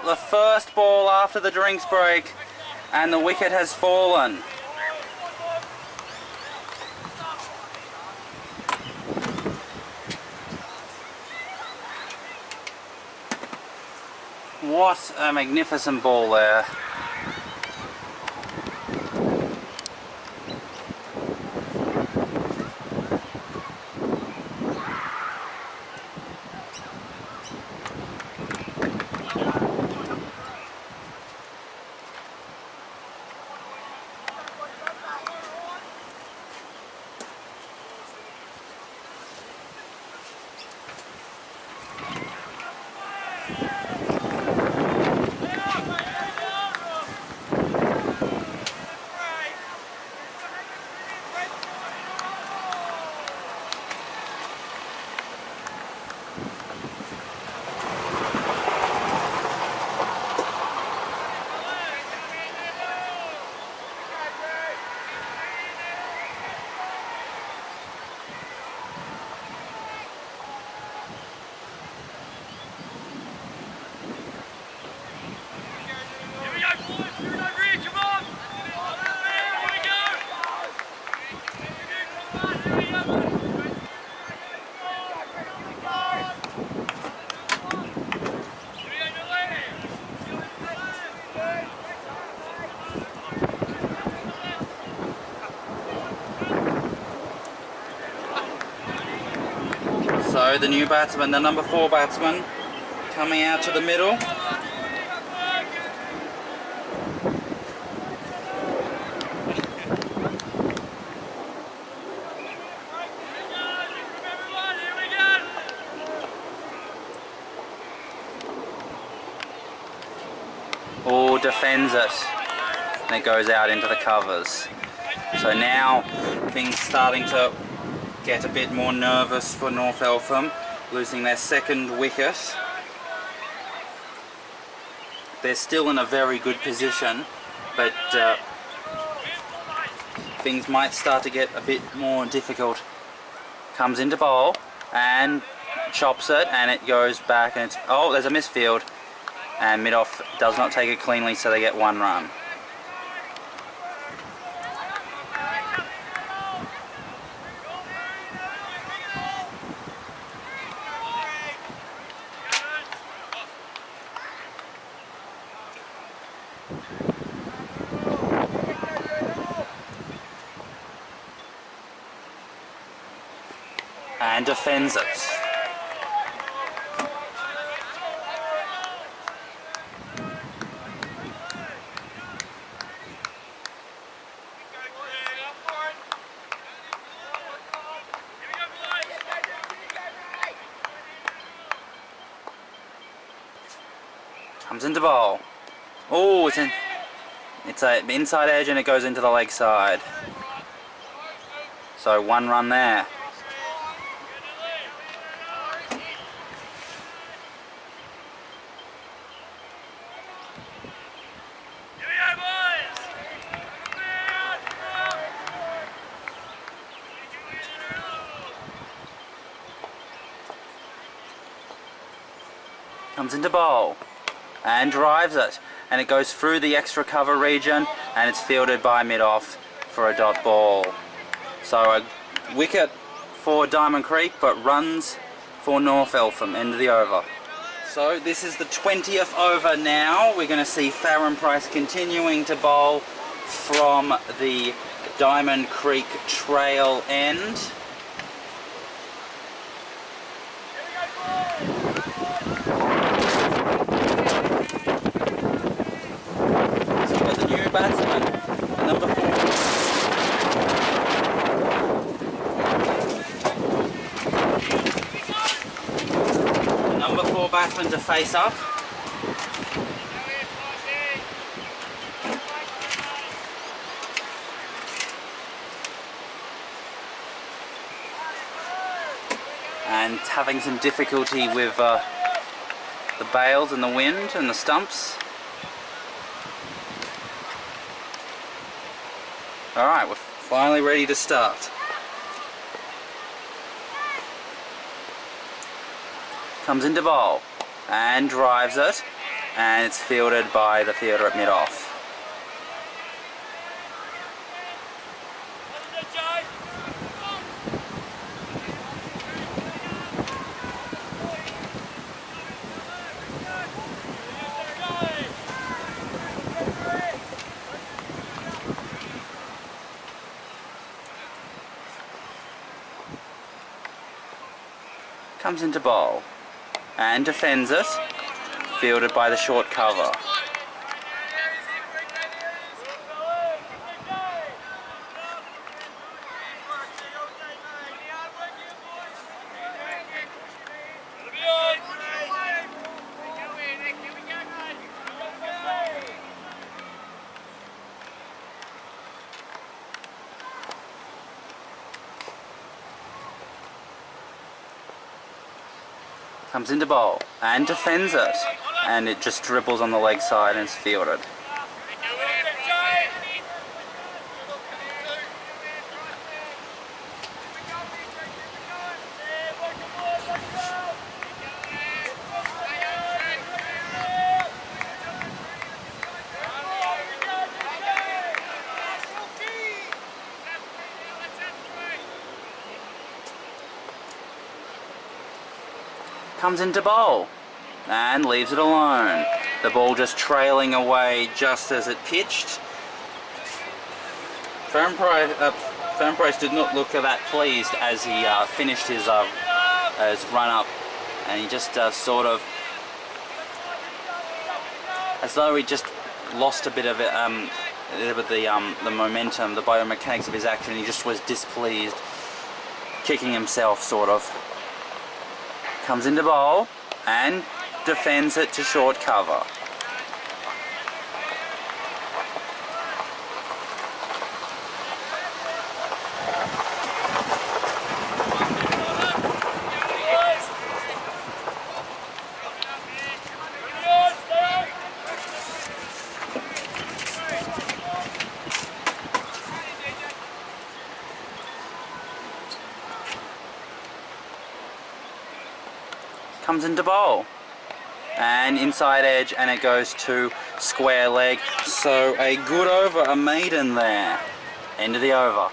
the first ball after the drinks break, and the wicket has fallen. What a magnificent ball there. So the new batsman, the number 4 batsman, coming out to the middle. Oh, defends it. And it goes out into the covers. So now things starting to get a bit more nervous for North Eltham, losing their second wicket. They're still in a very good position, but things might start to get a bit more difficult. Comes into bowl and chops it, and it goes back, and it's, oh, there's a misfield, and mid-off does not take it cleanly, so they get 1 run. And defends it. Comes into bowl. Oh, it's an inside edge and it goes into the leg side. So 1 run there. Comes into bowl and drives it, and it goes through the extra cover region, and it's fielded by mid-off for a dot ball. So a wicket for Diamond Creek, but runs for North Eltham, end of the over. So this is the 20th over now. We're going to see Farron Price continuing to bowl from the Diamond Creek trail end. Batsman, number 4. Number 4 batsman to face up. And having some difficulty with the bails and the wind and the stumps. Alright, we're finally ready to start. Comes into bowl and drives it, and it's fielded by the fielder at mid-off. Comes into bowl and defends it, fielded by the short cover. Comes into bowl and defends it, and it just dribbles on the leg side and it's fielded. Comes into bowl and leaves it alone. The ball just trailing away just as it pitched. Firm Price did not look that pleased as he finished his run up, and he just sort of, as though he just lost a bit of it, the momentum, the biomechanics of his action. He just was displeased, kicking himself sort of. Comes into bowl and defends it to short cover. Comes into bowl and inside edge, and it goes to square leg. So a good over, a maiden there. End of the over.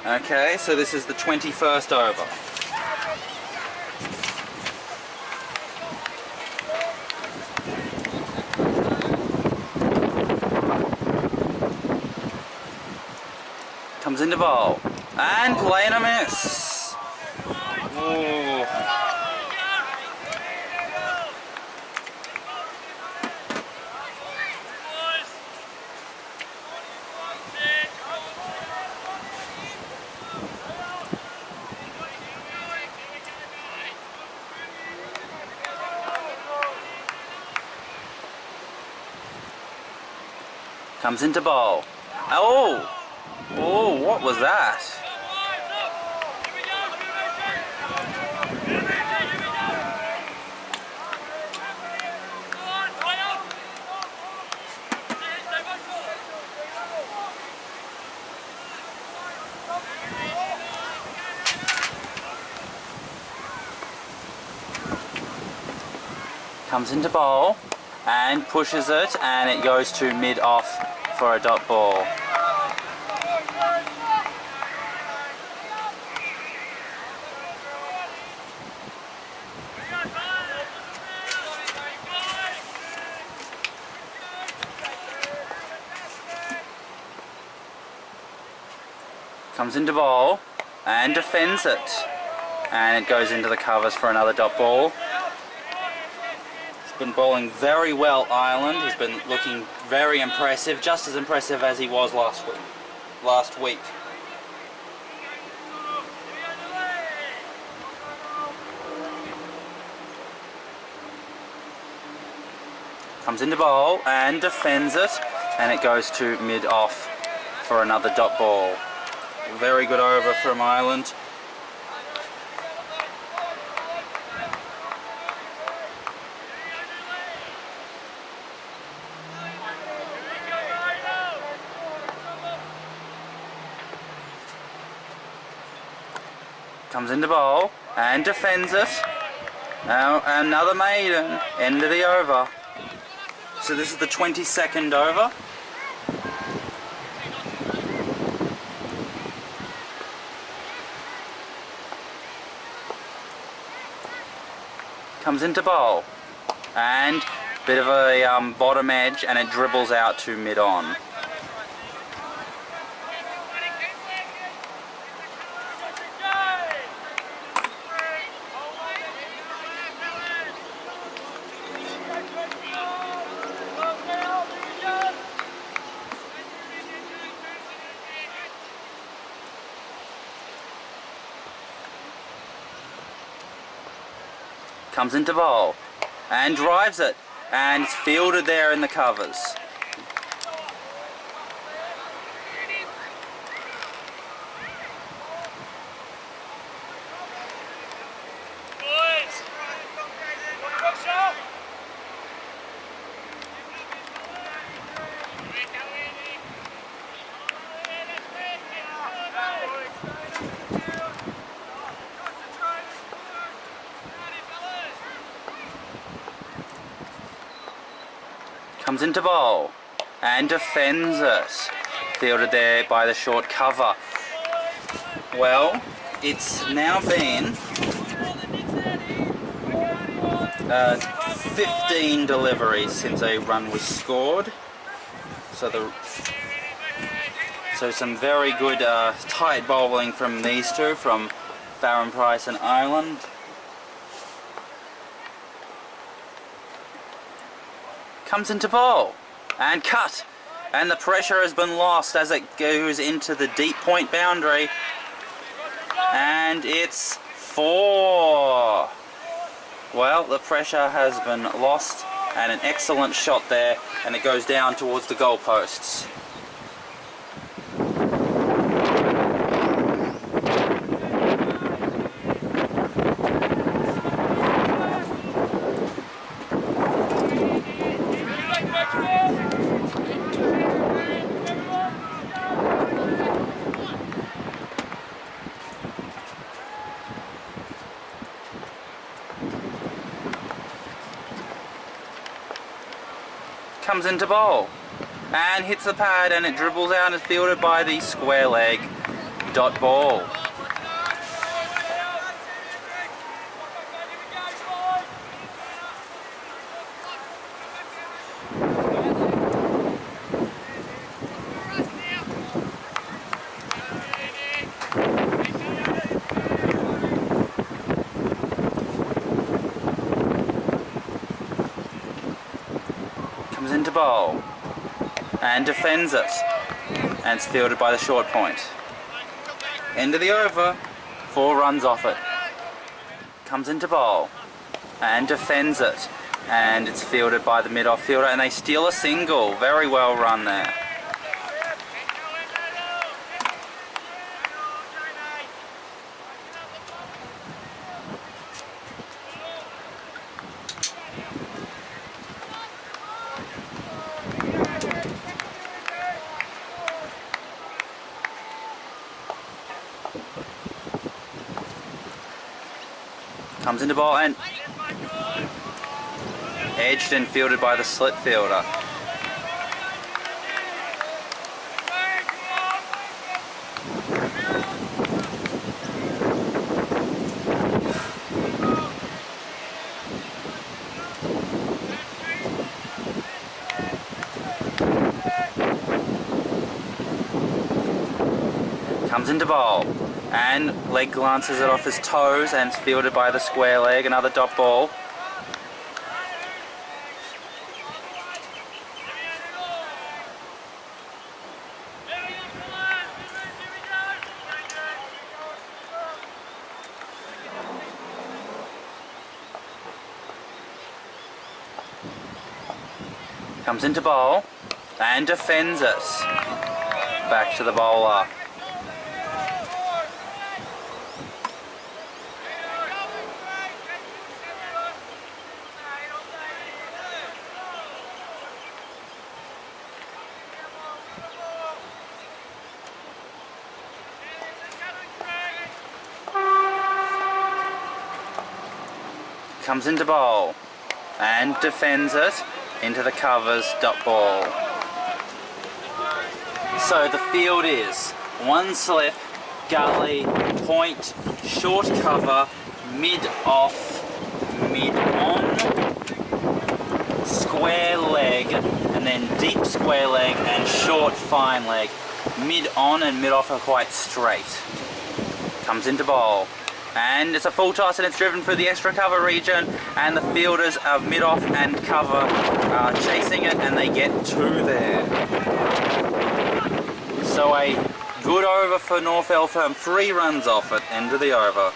Okay, so this is the 21st over. Comes into bowl and play and a miss. Ooh. Comes into bowl. Oh! Oh, what was that? Comes into bowl and pushes it, and it goes to mid-off for a dot ball. Comes into bowl and defends it, and it goes into the covers for another dot ball. Been bowling very well, Ireland. He's been looking very impressive, just as impressive as he was last week. Comes into bowl and defends it, and it goes to mid-off for another dot ball. Very good over from Ireland. Comes into bowl and defends it. Now another maiden. End of the over. So this is the 22nd over. Comes into bowl. And bit of a bottom edge, and it dribbles out to mid-on. Comes into bowl and drives it, and it's fielded there in the covers. Comes into bowl and defends it. Fielded there by the short cover. Well, it's now been 15 deliveries since a run was scored. So some very good tight bowling from these two, from Farron Price and Ireland. Comes into bowl and cut, and the pressure has been lost as it goes into the deep point boundary, and it's 4. Well, the pressure has been lost, and an excellent shot there, and it goes down towards the goalposts. Comes into bowl and hits the pad, and it dribbles out and is fielded by the square leg dot ball. Into bowl and defends it, and it's fielded by the short point. End of the over, 4 runs off it. Comes into bowl and defends it, and it's fielded by the mid-off fielder, and they steal a single. Very well run there. Comes into ball and edged and fielded by the slip fielder. Comes into bowl and leg glances it off his toes, and it's fielded by the square leg, another dot ball. Comes into bowl and defends it. Back to the bowler. Comes into bowl and defends it, into the covers, dot ball. So the field is one slip, gully, point, short cover, mid off, mid on, square leg, and then deep square leg and short fine leg. Mid on and mid off are quite straight. Comes into bowl. And it's a full toss and it's driven through the extra cover region, and the fielders of mid off and cover are chasing it, and they get two there. So a good over for North Eltham, 3 runs off it, end of the over.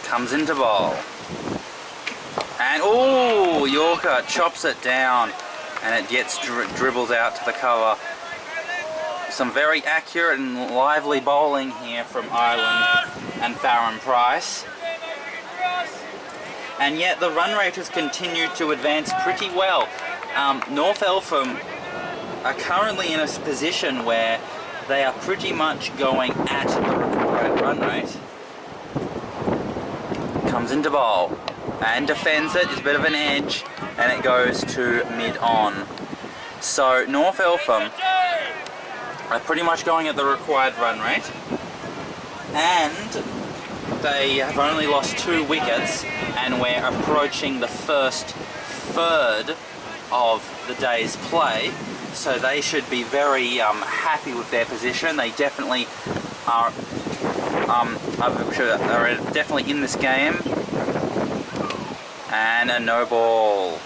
Comes into bowl. And oh, Yorker chops it down, and it gets dribbles out to the cover. Some very accurate and lively bowling here from Ireland and Farron Price. And yet the run rate has continued to advance pretty well. North Eltham are currently in a position where they are pretty much going at the required run rate. Comes into bowl and defends it. It's a bit of an edge, and it goes to mid-on. So North Eltham are pretty much going at the required run rate, and they have only lost 2 wickets, and we're approaching the first third of the day's play, so they should be very happy with their position. They definitely are definitely in this game. And a no ball.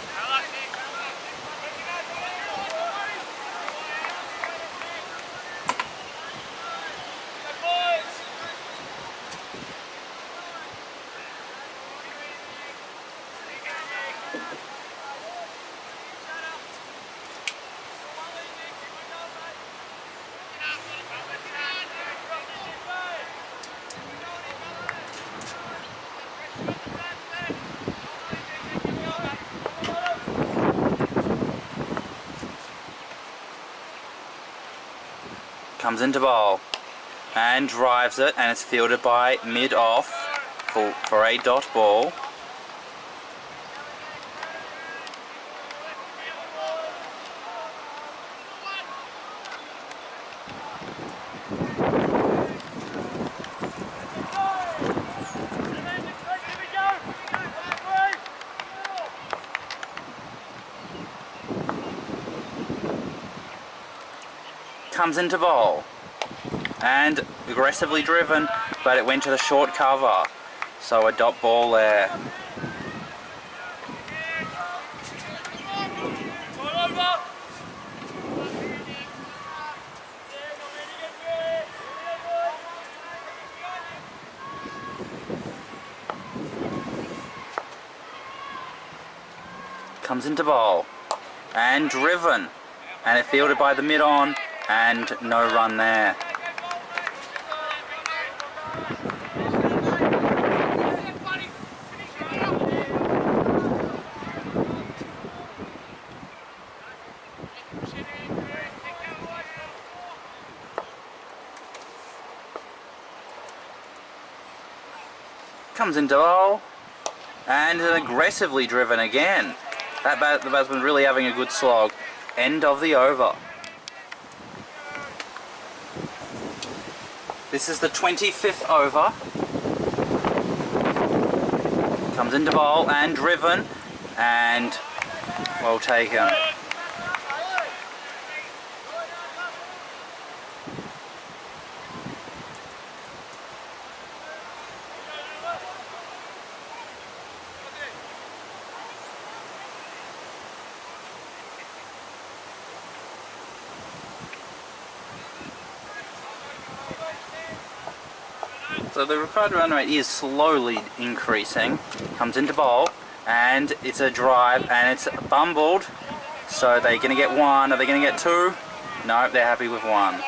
Comes into bowl and drives it, and it's fielded by mid-off for a dot ball. Comes into bowl and aggressively driven, but it went to the short cover, so a dot ball there. Comes into bowl and driven, and it fielded by the mid-on, and no run there. Comes into bowl and aggressively driven again. The batsman really having a good slog. End of the over. This is the 25th over. Comes into bowl and driven, and well taken. So the required run rate is slowly increasing. Comes into bowl, and it's a drive, and it's bumbled. So they're going to get 1. Are they going to get 2? No, they're happy with 1.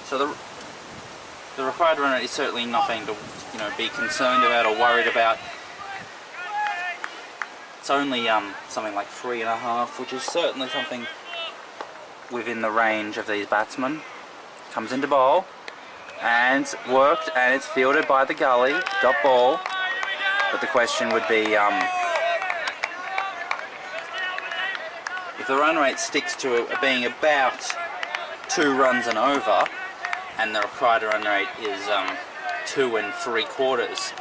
So the required run rate is certainly nothing to be concerned about or worried about. It's only something like 3.5, which is certainly something within the range of these batsmen. Comes into bowl and worked, and it's fielded by the gully, dot ball, But the question would be, if the run rate sticks to being about 2 runs and over, and the required run rate is 2 3/4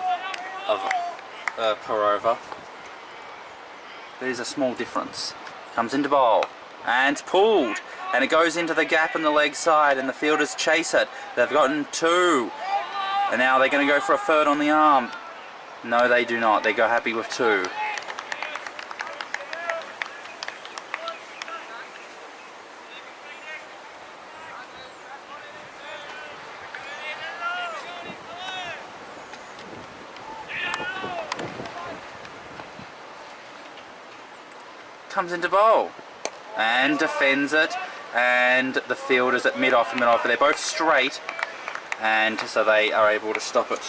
per over, there's a small difference. Comes into bowl, and pulled, and it goes into the gap in the leg side, and the fielders chase it. They've gotten 2, and now they're going to go for a third on the arm. No, they do not. They go happy with 2. Comes into bowl and defends it, and the fielders at mid-off and mid-off, they're both straight, and so they are able to stop it.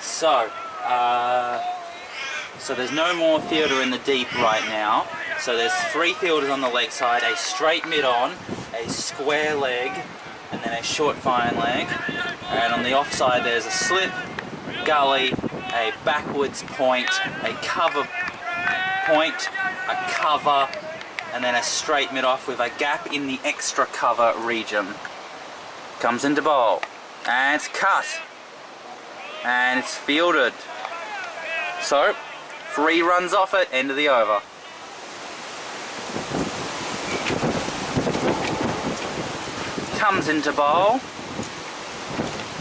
So there's no more fielder in the deep right now. So there's 3 fielders on the leg side, a straight mid-on, a square leg, and then a short fine leg. And on the offside there's a slip, gully, a backwards point, a cover point, a cover, and then a straight mid-off with a gap in the extra cover region. Comes into bowl, and it's cut, and it's fielded. So 3 runs off it, end of the over. Comes into bowl.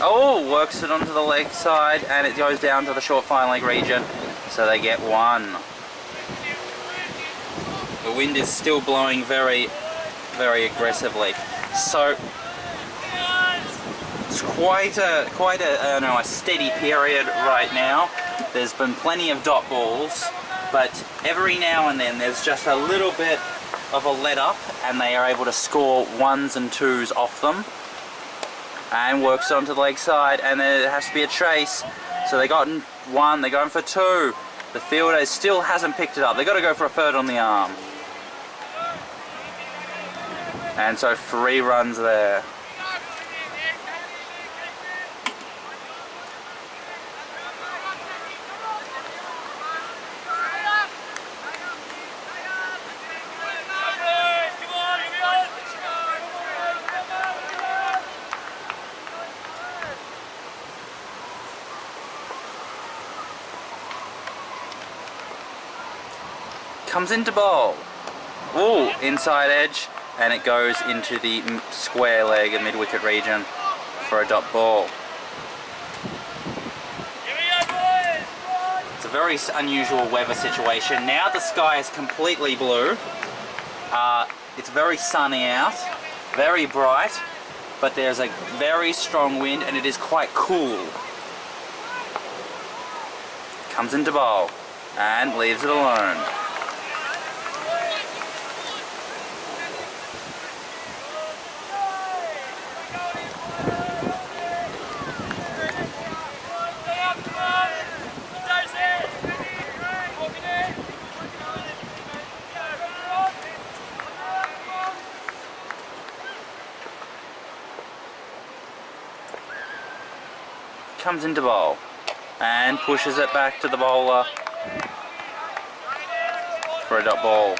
Oh, works it onto the leg side, and it goes down to the short fine leg region, so they get 1. The wind is still blowing very, very aggressively, so it's quite a steady period right now. There's been plenty of dot balls, but every now and then there's just a little bit of a let up, and they are able to score 1s and 2s off them. And works onto the leg side, and there has to be a chase. So they got 1, they're going for 2. The fielder still hasn't picked it up. They've got to go for a third on the arm. And so 3 runs there. Comes into bowl. Ooh, inside edge, and it goes into the square leg and mid-wicket region for a dot ball. It's a very unusual weather situation. Now the sky is completely blue. It's very sunny out, very bright, but there's a very strong wind, and it is quite cool. Comes into bowl and leaves it alone. Comes into bowl and pushes it back to the bowler for a dot ball.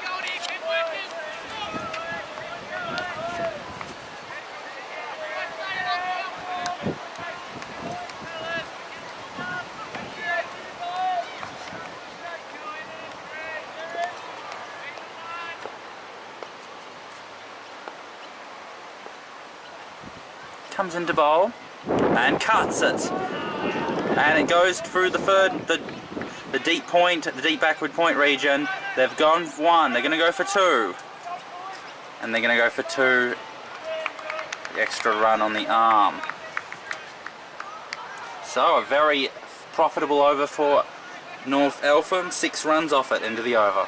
Comes into bowl and cuts it, and it goes through the deep point, the deep backward point region. They've gone 1, they're going to go for 2, and they're going to go for 2, the extra run on the arm. So a very profitable over for North Eltham, 6 runs off it into the over.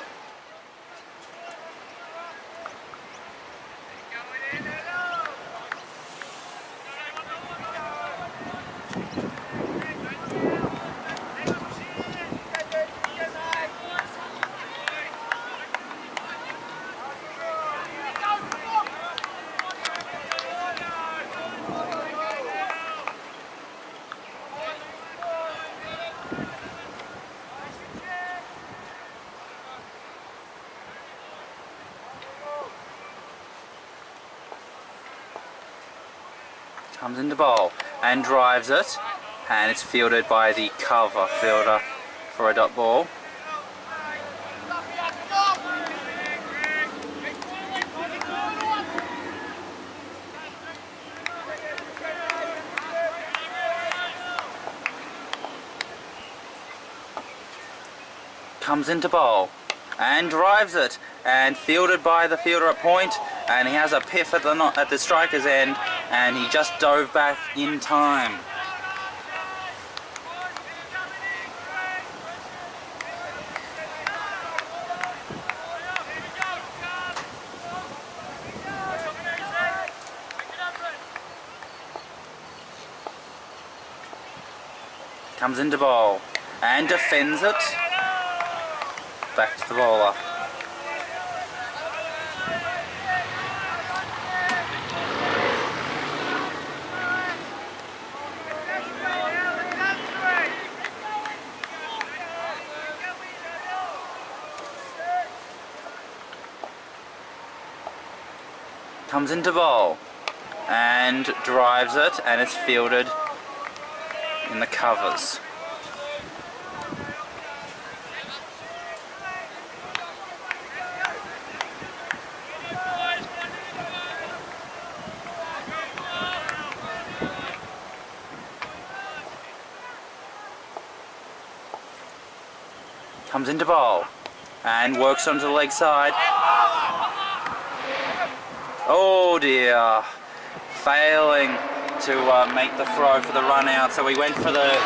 Comes into bowl and drives it, and it's fielded by the cover fielder for a dot ball. Comes into bowl and drives it, and fielded by the fielder at point, and he has a piff at the striker's end, and he just dove back in time. Comes into bowl and defends it. Back to the bowler. Comes into bowl and drives it, and it's fielded in the covers. Comes into bowl and works onto the leg side. Oh dear, failing to make the throw for the run out, so he went for the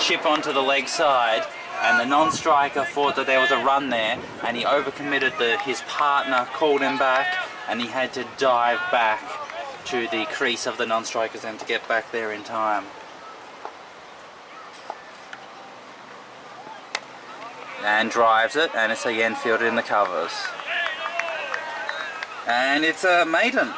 chip onto the leg side, and the non-striker thought that there was a run there, and he overcommitted. His partner called him back, and he had to dive back to the crease of the non-striker's end to get back there in time. And drives it, and it's again fielded in the covers. And it's a maiden.